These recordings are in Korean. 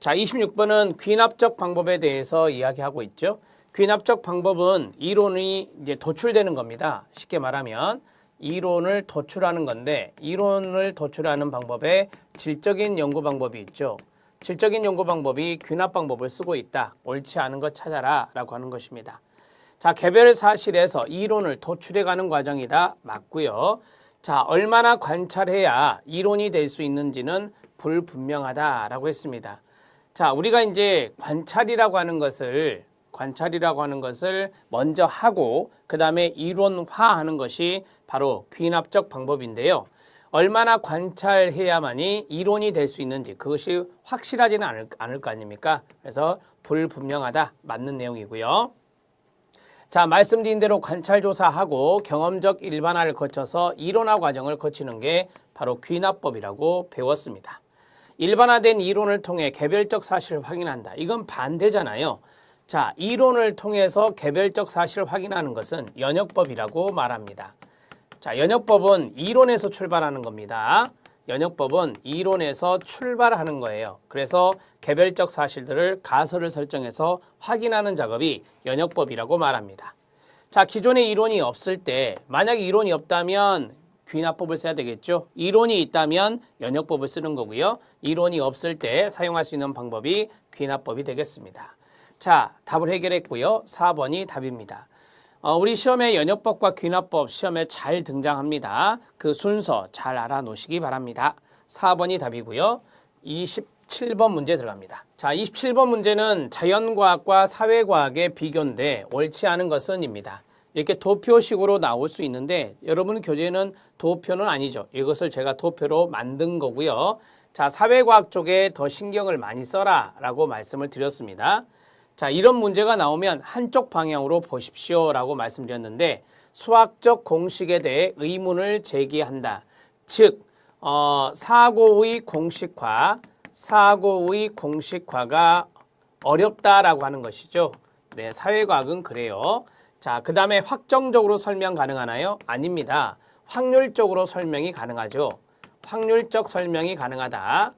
자, 26번은 귀납적 방법에 대해서 이야기하고 있죠. 귀납적 방법은 이론이 이제 도출되는 겁니다. 쉽게 말하면 이론을 도출하는 건데, 이론을 도출하는 방법에 질적인 연구 방법이 있죠. 질적인 연구 방법이 귀납 방법을 쓰고 있다. 옳지 않은 것 찾아라 라고 하는 것입니다. 자, 개별 사실에서 이론을 도출해가는 과정이다. 맞고요. 자, 얼마나 관찰해야 이론이 될 수 있는지는 불분명하다라고 했습니다. 자, 우리가 이제 관찰이라고 하는 것을 먼저 하고 그 다음에 이론화하는 것이 바로 귀납적 방법인데요. 얼마나 관찰해야만이 이론이 될 수 있는지 그것이 확실하지는 않을 거 아닙니까? 그래서 불분명하다. 맞는 내용이고요. 자, 말씀드린 대로 관찰조사하고 경험적 일반화를 거쳐서 이론화 과정을 거치는 게 바로 귀납법이라고 배웠습니다. 일반화된 이론을 통해 개별적 사실을 확인한다. 이건 반대잖아요. 자, 이론을 통해서 개별적 사실을 확인하는 것은 연역법이라고 말합니다. 자, 연역법은 이론에서 출발하는 겁니다. 연역법은 이론에서 출발하는 거예요. 그래서 개별적 사실들을 가설을 설정해서 확인하는 작업이 연역법이라고 말합니다. 자, 기존의 이론이 없을 때, 만약 이론이 없다면 귀납법을 써야 되겠죠. 이론이 있다면 연역법을 쓰는 거고요. 이론이 없을 때 사용할 수 있는 방법이 귀납법이 되겠습니다. 자, 답을 해결했고요. 4번이 답입니다. 우리 시험에 연역법과 귀납법 시험에 잘 등장합니다. 그 순서 잘 알아놓으시기 바랍니다. 4번이 답이고요. 27번 문제 들어갑니다. 자, 27번 문제는 자연과학과 사회과학의 비교인데 옳지 않은 것은 입니다. 이렇게 도표식으로 나올 수 있는데 여러분 교재는 도표는 아니죠. 이것을 제가 도표로 만든 거고요. 자, 사회과학 쪽에 더 신경을 많이 써라 라고 말씀을 드렸습니다. 자, 이런 문제가 나오면 한쪽 방향으로 보십시오 라고 말씀드렸는데 수학적 공식에 대해 의문을 제기한다. 즉 사고의 공식화가 어렵다라고 하는 것이죠. 네, 사회과학은 그래요. 자, 그 다음에 확정적으로 설명 가능하나요? 아닙니다. 확률적으로 설명이 가능하죠. 확률적 설명이 가능하다.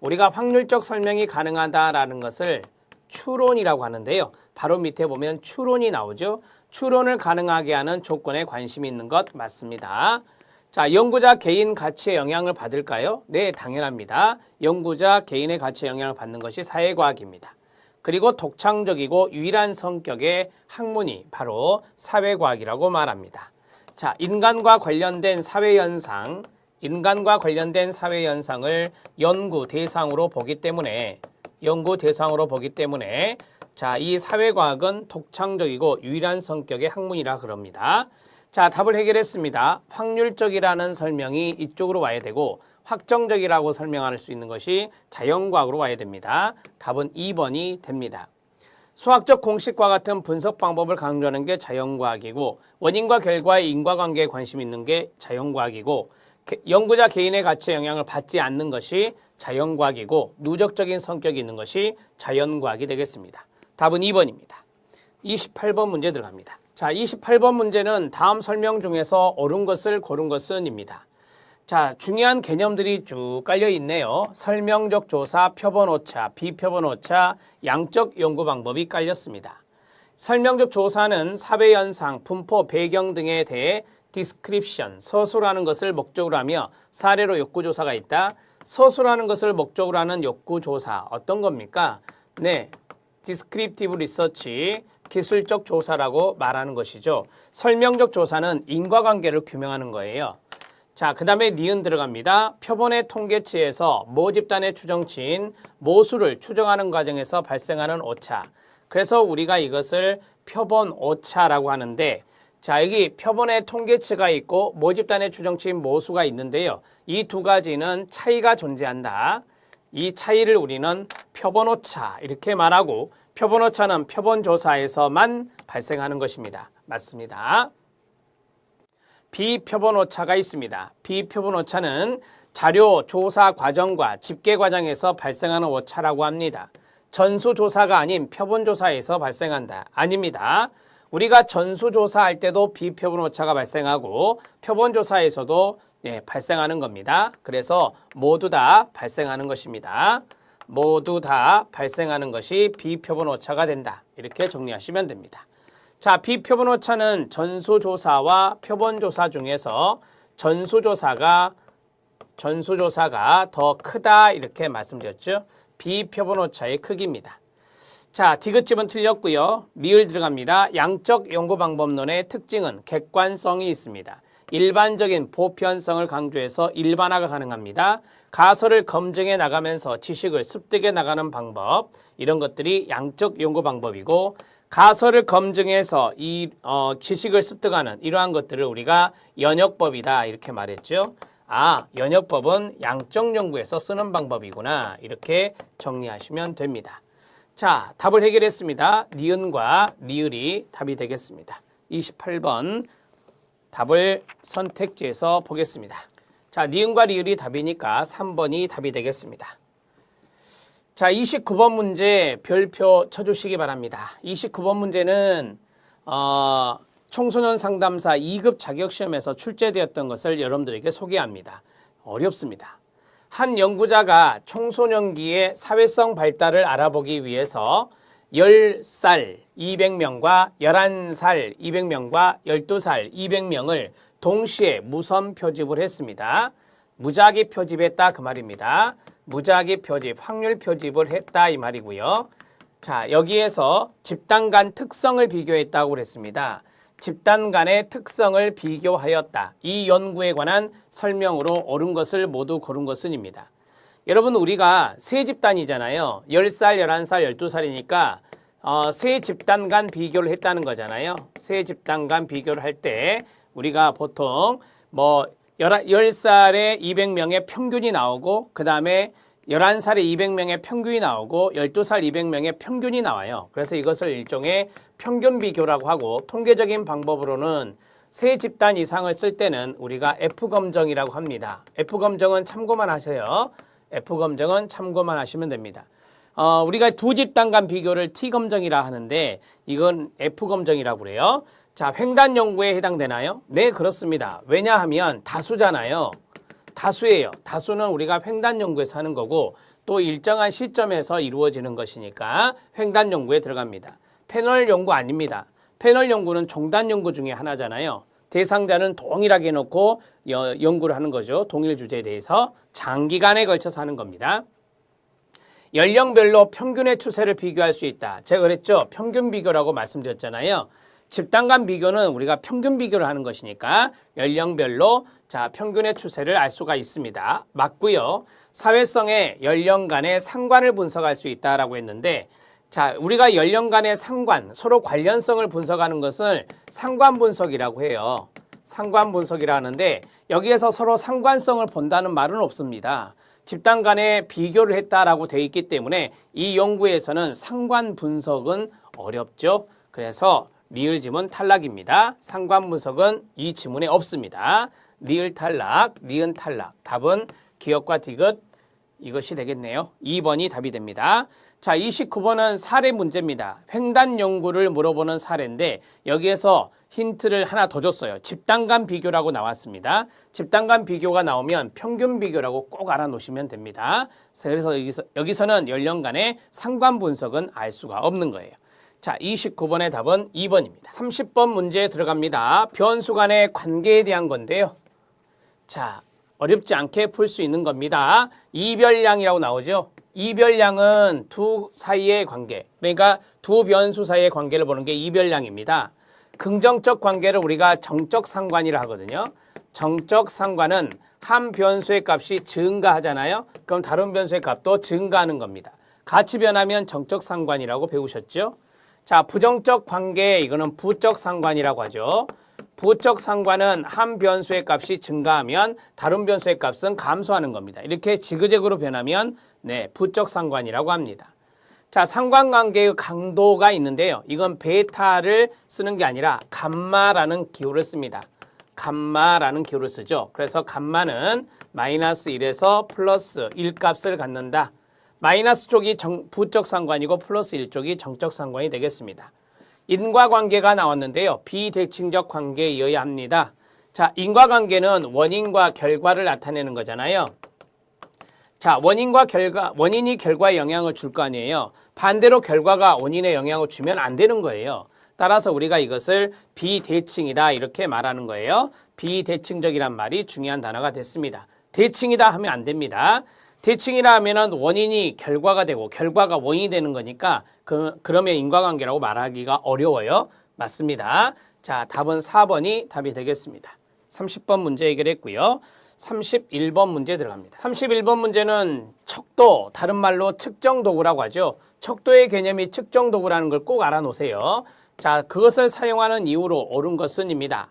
우리가 확률적 설명이 가능하다라는 것을 추론이라고 하는데요. 바로 밑에 보면 추론이 나오죠. 추론을 가능하게 하는 조건에 관심이 있는 것 맞습니다. 자, 연구자 개인 가치에 영향을 받을까요? 네, 당연합니다. 연구자 개인의 가치에 영향을 받는 것이 사회과학입니다. 그리고 독창적이고 유일한 성격의 학문이 바로 사회과학이라고 말합니다. 자, 인간과 관련된 사회현상을 연구 대상으로 보기 때문에 자, 이 사회과학은 독창적이고 유일한 성격의 학문이라 그럽니다. 자, 답을 해결했습니다. 확률적이라는 설명이 이쪽으로 와야 되고 확정적이라고 설명할 수 있는 것이 자연과학으로 와야 됩니다. 답은 2번이 됩니다. 수학적 공식과 같은 분석 방법을 강조하는 게 자연과학이고 원인과 결과의 인과관계에 관심 있는 게 자연과학이고 연구자 개인의 가치에 영향을 받지 않는 것이 자연과학이고 누적적인 성격이 있는 것이 자연과학이 되겠습니다. 답은 2번입니다. 28번 문제 들어갑니다. 자, 28번 문제는 다음 설명 중에서 옳은 것을 고른 것은 입니다. 자, 중요한 개념들이 쭉 깔려 있네요. 설명적 조사, 표본 오차, 비표본 오차, 양적 연구 방법이 깔렸습니다. 설명적 조사는 사회현상, 분포, 배경 등에 대해 디스크립션, 서술하는 것을 목적으로 하며 사례로 욕구조사가 있다. 서술하는 것을 목적으로 하는 욕구조사 어떤 겁니까? 네, 디스크립티브 리서치, 기술적 조사라고 말하는 것이죠. 설명적 조사는 인과관계를 규명하는 거예요. 자, 그 다음에 니은 들어갑니다. 표본의 통계치에서 모집단의 추정치인 모수를 추정하는 과정에서 발생하는 오차. 그래서 우리가 이것을 표본 오차라고 하는데, 자, 여기 표본의 통계치가 있고 모집단의 추정치인 모수가 있는데요. 이 두 가지는 차이가 존재한다. 이 차이를 우리는 표본 오차 이렇게 말하고 표본 오차는 표본 조사에서만 발생하는 것입니다. 맞습니다. 비표본 오차가 있습니다. 비표본 오차는 자료 조사 과정과 집계 과정에서 발생하는 오차라고 합니다. 전수조사가 아닌 표본조사에서 발생한다. 아닙니다. 우리가 전수조사할 때도 비표본 오차가 발생하고 표본조사에서도 발생하는 겁니다. 그래서 모두 다 발생하는 것입니다. 모두 다 발생하는 것이 비표본 오차가 된다. 이렇게 정리하시면 됩니다. 자, 비표본 오차는 전수조사와 표본조사 중에서 전수조사가 더 크다 이렇게 말씀드렸죠. 비표본 오차의 크기입니다. 자, 디귿집은 틀렸고요. 리을 들어갑니다. 양적 연구 방법론의 특징은 객관성이 있습니다. 일반적인 보편성을 강조해서 일반화가 가능합니다. 가설을 검증해 나가면서 지식을 습득해 나가는 방법, 이런 것들이 양적 연구 방법이고, 가설을 검증해서 지식을 습득하는 이러한 것들을 우리가 연역법이다 이렇게 말했죠. 아, 연역법은 양적 연구에서 쓰는 방법이구나 이렇게 정리하시면 됩니다. 자, 답을 해결했습니다. 니은과 리을이 답이 되겠습니다. 28번 답을 선택지에서 보겠습니다. 자, 니은과 리을이 답이니까 3번이 답이 되겠습니다. 자, 29번 문제 별표 쳐주시기 바랍니다. 29번 문제는 청소년 상담사 2급 자격시험에서 출제되었던 것을 여러분들에게 소개합니다. 어렵습니다. 한 연구자가 청소년기의 사회성 발달을 알아보기 위해서 10살 200명과 11살 200명과 12살 200명을 동시에 무선 표집을 했습니다. 무작위 표집했다 그 말입니다. 무작위 표집, 확률 표집을 했다 이 말이고요. 자, 여기에서 집단 간 특성을 비교했다고 그랬습니다. 집단 간의 특성을 비교하였다. 이 연구에 관한 설명으로 옳은 것을 모두 고른 것은입니다. 여러분, 우리가 세 집단이잖아요. 10살, 11살, 12살이니까 세 집단 간 비교를 했다는 거잖아요. 세 집단 간 비교를 할 때 우리가 보통 10살에 200명의 평균이 나오고, 그 다음에 11살에 200명의 평균이 나오고 12살 200명의 평균이 나와요. 그래서 이것을 일종의 평균 비교라고 하고, 통계적인 방법으로는 세 집단 이상을 쓸 때는 우리가 F검정이라고 합니다. F검정은 참고만 하셔요. F검정은 참고만 하시면 됩니다. 우리가 두 집단 간 비교를 T검정이라 하는데 이건 F검정이라고 그래요. 자, 횡단 연구에 해당되나요? 네, 그렇습니다. 왜냐하면 다수잖아요. 다수예요. 다수는 우리가 횡단 연구에서 하는 거고, 또 일정한 시점에서 이루어지는 것이니까 횡단 연구에 들어갑니다. 패널 연구 아닙니다. 패널 연구는 종단 연구 중에 하나잖아요. 대상자는 동일하게 해놓고 연구를 하는 거죠. 동일 주제에 대해서 장기간에 걸쳐서 하는 겁니다. 연령별로 평균의 추세를 비교할 수 있다. 제가 그랬죠. 평균 비교라고 말씀드렸잖아요. 집단 간 비교는 우리가 평균 비교를 하는 것이니까 연령별로 평균의 추세를 알 수가 있습니다. 맞고요. 사회성의 연령 간의 상관을 분석할 수 있다라고 했는데, 자, 우리가 연령 간의 상관, 서로 관련성을 분석하는 것을 상관 분석이라고 해요. 상관 분석이라 하는데, 여기에서 서로 상관성을 본다는 말은 없습니다. 집단 간에 비교를 했다라고 되어 있기 때문에 이 연구에서는 상관 분석은 어렵죠. 그래서 리을 지문 탈락입니다. 상관 분석은 이 지문에 없습니다. 리을 탈락, 니은 탈락. 답은 기역과 디귿 이것이 되겠네요. 2번이 답이 됩니다. 자, 29번은 사례 문제입니다. 횡단 연구를 물어보는 사례인데 여기에서 힌트를 하나 더 줬어요. 집단 간 비교라고 나왔습니다. 집단 간 비교가 나오면 평균 비교라고 꼭 알아놓으시면 됩니다. 그래서 여기서는 연령 간의 상관 분석은 알 수가 없는 거예요. 자, 29번의 답은 2번입니다. 30번 문제에 들어갑니다. 변수 간의 관계에 대한 건데요. 자, 어렵지 않게 풀 수 있는 겁니다. 이별량이라고 나오죠. 이별량은 두 사이의 관계, 그러니까 두 변수 사이의 관계를 보는 게 이별량입니다. 긍정적 관계를 우리가 정적 상관이라 하거든요. 정적 상관은 한 변수의 값이 증가하잖아요. 그럼 다른 변수의 값도 증가하는 겁니다. 같이 변하면 정적 상관이라고 배우셨죠? 자, 부정적 관계, 이거는 부적 상관이라고 하죠. 부적 상관은 한 변수의 값이 증가하면 다른 변수의 값은 감소하는 겁니다. 이렇게 지그재그로 변하면 부적 상관이라고 합니다. 자, 상관관계의 강도가 있는데요. 이건 베타를 쓰는 게 아니라 감마라는 기호를 씁니다. 감마라는 기호를 쓰죠. 그래서 감마는 마이너스 1에서 플러스 1 값을 갖는다. 마이너스 쪽이 부적 상관이고 플러스 1쪽이 정적 상관이 되겠습니다. 인과관계가 나왔는데요. 비대칭적 관계에 의해야 합니다. 자, 인과관계는 원인과 결과를 나타내는 거잖아요. 자, 원인이 결과에 영향을 줄 거 아니에요. 반대로 결과가 원인에 영향을 주면 안 되는 거예요. 따라서 우리가 이것을 비대칭이다 이렇게 말하는 거예요. 비대칭적이란 말이 중요한 단어가 됐습니다. 대칭이다 하면 안 됩니다. 대칭이라 하면은 원인이 결과가 되고 결과가 원인이 되는 거니까 그러면 인과관계라고 말하기가 어려워요. 맞습니다. 자, 답은 4번이 답이 되겠습니다. 30번 문제 해결했고요. 31번 문제 들어갑니다. 31번 문제는 척도, 다른 말로 측정도구라고 하죠. 척도의 개념이 측정도구라는 걸 꼭 알아놓으세요. 자, 그것을 사용하는 이유로 옳은 것은입니다.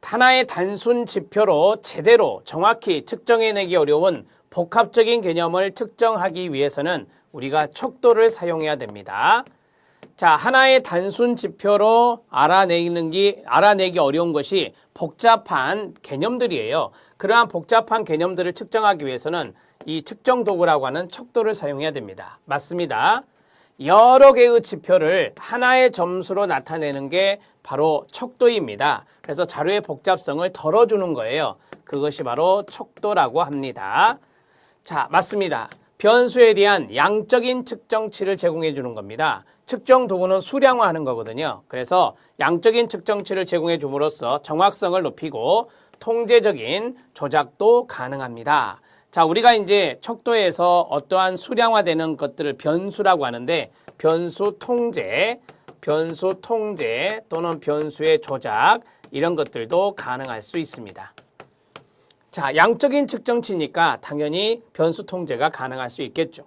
하나의 단순 지표로 제대로 정확히 측정해내기 어려운 복합적인 개념을 측정하기 위해서는 우리가 척도를 사용해야 됩니다. 자, 하나의 단순 지표로 알아내기 어려운 것이 복잡한 개념들이에요. 그러한 복잡한 개념들을 측정하기 위해서는 이 측정 도구라고 하는 척도를 사용해야 됩니다. 맞습니다. 여러 개의 지표를 하나의 점수로 나타내는 게 바로 척도입니다. 그래서 자료의 복잡성을 덜어주는 거예요. 그것이 바로 척도라고 합니다. 자, 맞습니다. 변수에 대한 양적인 측정치를 제공해 주는 겁니다. 측정 도구는 수량화하는 거거든요. 그래서 양적인 측정치를 제공해 줌으로써 정확성을 높이고 통제적인 조작도 가능합니다. 자, 우리가 이제 척도에서 어떠한 수량화되는 것들을 변수라고 하는데 변수 통제 또는 변수의 조작 이런 것들도 가능할 수 있습니다. 자, 양적인 측정치니까 당연히 변수 통제가 가능할 수 있겠죠.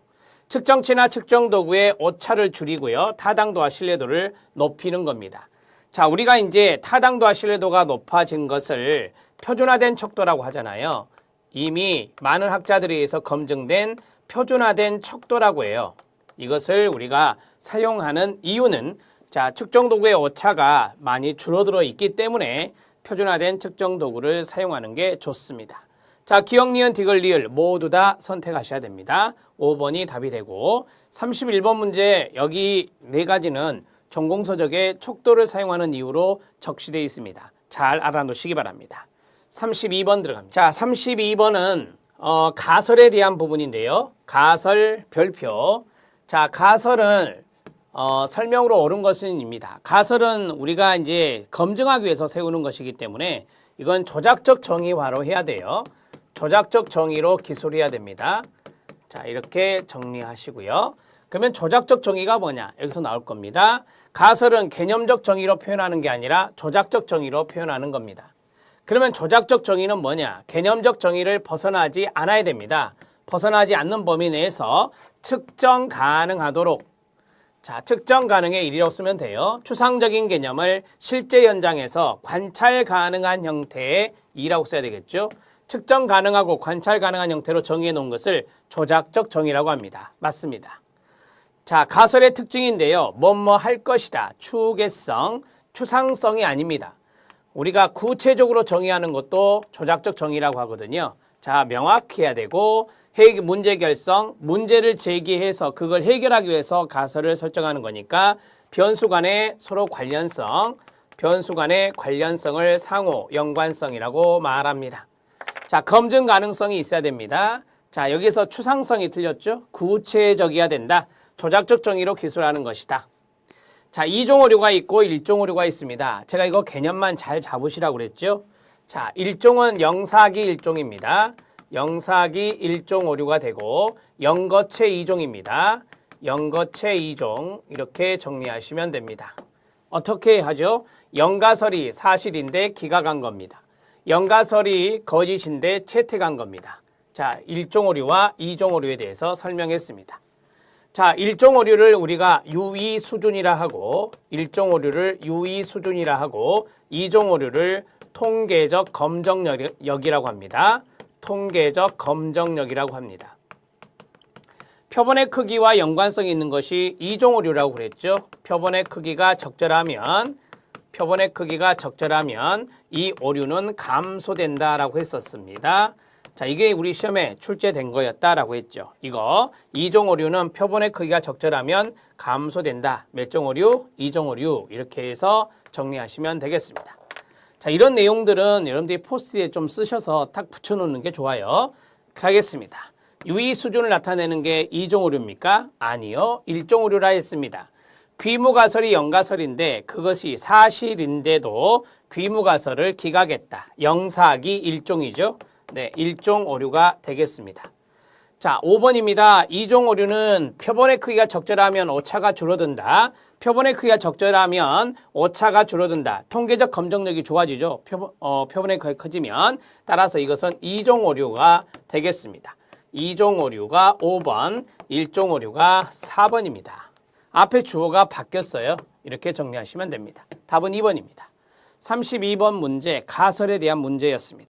측정치나 측정도구의 오차를 줄이고요. 타당도와 신뢰도를 높이는 겁니다. 자, 우리가 이제 타당도와 신뢰도가 높아진 것을 표준화된 척도라고 하잖아요. 이미 많은 학자들에 의해서 검증된 표준화된 척도라고 해요. 이것을 우리가 사용하는 이유는 자, 측정도구의 오차가 많이 줄어들어 있기 때문에 표준화된 측정도구를 사용하는 게 좋습니다. 자, 기억, 니은, 디귿, 리을 모두 다 선택하셔야 됩니다. 5번이 답이 되고 31번 문제 여기 네 가지는 전공서적에 척도를 사용하는 이유로 적시되어 있습니다. 잘 알아놓으시기 바랍니다. 32번 들어갑니다. 자, 32번은 가설에 대한 부분인데요. 가설 별표. 자, 가설은 설명으로 옳은 것은입니다. 가설은 우리가 이제 검증하기 위해서 세우는 것이기 때문에 이건 조작적 정의화로 해야 돼요. 조작적 정의로 기술해야 됩니다. 자, 이렇게 정리하시고요. 그러면 조작적 정의가 뭐냐? 여기서 나올 겁니다. 가설은 개념적 정의로 표현하는 게 아니라 조작적 정의로 표현하는 겁니다. 그러면 조작적 정의는 뭐냐? 개념적 정의를 벗어나지 않아야 됩니다. 벗어나지 않는 범위 내에서 측정 가능하도록 자, 측정 가능의 일이라고 쓰면 돼요. 추상적인 개념을 실제 현장에서 관찰 가능한 형태의 이라고 써야 되겠죠. 측정 가능하고 관찰 가능한 형태로 정의해 놓은 것을 조작적 정의라고 합니다. 맞습니다. 자, 가설의 특징인데요. 뭐뭐 할 것이다. 추계성, 추상성이 아닙니다. 우리가 구체적으로 정의하는 것도 조작적 정의라고 하거든요. 자, 명확히 해야 되고 문제 결성, 문제를 제기해서 그걸 해결하기 위해서 가설을 설정하는 거니까 변수 간의 서로 관련성, 변수 간의 관련성을 상호 연관성이라고 말합니다. 자, 검증 가능성이 있어야 됩니다. 자, 여기서 추상성이 틀렸죠? 구체적이어야 된다. 조작적 정의로 기술하는 것이다. 자, 2종 오류가 있고 1종 오류가 있습니다. 제가 이거 개념만 잘 잡으시라고 그랬죠? 자, 1종은 영사기 1종입니다. 영사기 1종 오류가 되고 영거체 2종입니다. 영거체 2종 이렇게 정리하시면 됩니다. 어떻게 하죠? 영가설이 사실인데 기가 간 겁니다. 영가설이 거짓인데 채택한 겁니다. 자, 1종 오류와 2종 오류에 대해서 설명했습니다. 자, 1종 오류를 우리가 유의 수준이라 하고 1종 오류를 유의 수준이라 하고 2종 오류를 통계적 검정력이라고 합니다. 통계적 검정력이라고 합니다. 표본의 크기와 연관성이 있는 것이 2종 오류라고 그랬죠. 표본의 크기가 적절하면 이 오류는 감소된다라고 했었습니다. 자, 이게 우리 시험에 출제된 거였다라고 했죠. 이거 2종 오류는 표본의 크기가 적절하면 감소된다. 몇 종 오류? 2종 오류. 이렇게 해서 정리하시면 되겠습니다. 자, 이런 내용들은 여러분들이 포스트잇에 좀 쓰셔서 탁 붙여놓는 게 좋아요. 가겠습니다. 유의 수준을 나타내는 게 2종 오류입니까? 아니요. 1종 오류라 했습니다. 귀무가설이 영가설인데 그것이 사실인데도 귀무가설을 기각했다. 영사기 1종이죠. 네, 1종 오류가 되겠습니다. 자, 5번입니다. 2종 오류는 표본의 크기가 적절하면 오차가 줄어든다. 표본의 크기가 적절하면 오차가 줄어든다. 통계적 검정력이 좋아지죠. 표본의 크기가 커지면. 따라서 이것은 2종 오류가 되겠습니다. 2종 오류가 5번, 1종 오류가 4번입니다. 앞에 주어가 바뀌었어요. 이렇게 정리하시면 됩니다. 답은 2번입니다. 32번 문제, 가설에 대한 문제였습니다.